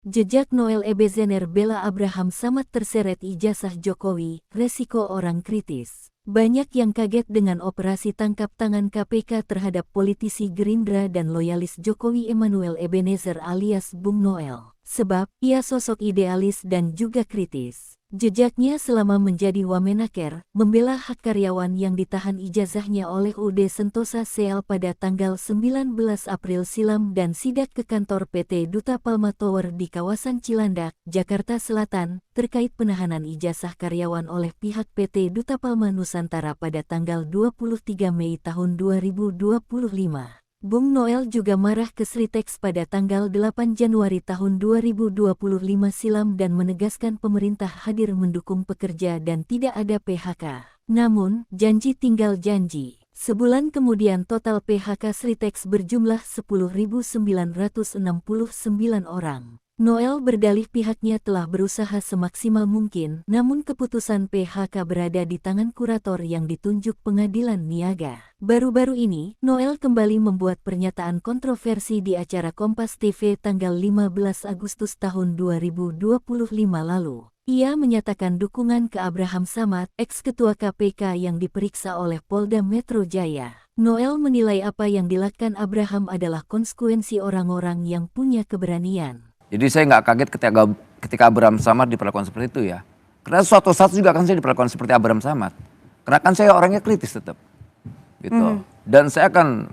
Jejak Noel Ebezener Bella Abraham Samad terseret ijazah Jokowi, resiko orang kritis. Banyak yang kaget dengan operasi tangkap tangan KPK terhadap politisi Gerindra dan loyalis Jokowi Emmanuel Ebenezer alias Bung Noel. Sebab, ia sosok idealis dan juga kritis. Jejaknya selama menjadi Wamenaker, membela hak karyawan yang ditahan ijazahnya oleh UD Sentosa Seal pada tanggal 19 April silam dan sidak ke kantor PT Duta Palma Tower di kawasan Cilandak, Jakarta Selatan, terkait penahanan ijazah karyawan oleh pihak PT Duta Palma Nusantara pada tanggal 23 Mei tahun 2025. Bung Noel juga marah ke Sritex pada tanggal 8 Januari tahun 2025 silam dan menegaskan pemerintah hadir mendukung pekerja dan tidak ada PHK. Namun, janji tinggal janji. Sebulan kemudian total PHK Sritex berjumlah 10.969 orang. Noel berdalih pihaknya telah berusaha semaksimal mungkin, namun keputusan PHK berada di tangan kurator yang ditunjuk Pengadilan Niaga. Baru-baru ini, Noel kembali membuat pernyataan kontroversi di acara Kompas TV tanggal 15 Agustus tahun 2025 lalu. Ia menyatakan dukungan ke Abraham Samad, ex-ketua KPK yang diperiksa oleh Polda Metro Jaya. Noel menilai apa yang dilakukan Abraham adalah konsekuensi orang-orang yang punya keberanian. Jadi saya nggak kaget ketika Abraham Samad diperlakukan seperti itu ya. Karena suatu saat juga kan saya diperlakukan seperti Abraham Samad. Karena kan saya orangnya kritis tetap. Gitu. Dan saya akan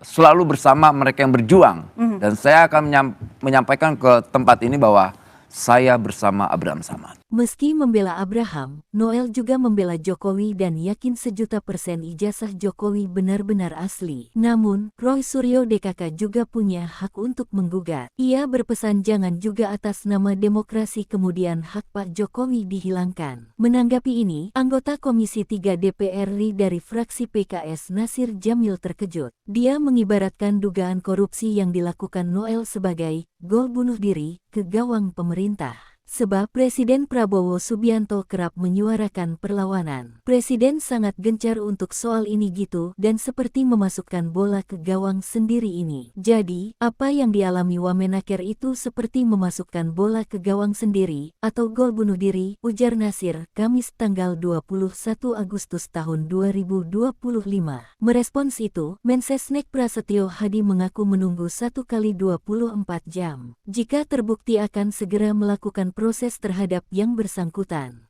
selalu bersama mereka yang berjuang. Dan saya akan menyampaikan ke tempat ini bahwa saya bersama Abraham Samad. Meski membela Abraham, Noel juga membela Jokowi dan yakin 1.000% ijazah Jokowi benar-benar asli. Namun, Roy Suryo DKK juga punya hak untuk menggugat. Ia berpesan jangan juga atas nama demokrasi kemudian hak Pak Jokowi dihilangkan. Menanggapi ini, anggota Komisi 3 DPR RI dari fraksi PKS Nasir Jamil terkejut. Dia mengibaratkan dugaan korupsi yang dilakukan Noel sebagai gol bunuh diri ke gawang pemerintah. Sebab Presiden Prabowo Subianto kerap menyuarakan perlawanan. Presiden sangat gencar untuk soal ini gitu dan seperti memasukkan bola ke gawang sendiri ini. Jadi, apa yang dialami Wamenaker itu seperti memasukkan bola ke gawang sendiri atau gol bunuh diri, ujar Nasir, Kamis tanggal 21 Agustus tahun 2025. Merespons itu, Mensesnek Prasetyo Hadi mengaku menunggu 1x24 jam. Jika terbukti akan segera melakukan proses terhadap yang bersangkutan.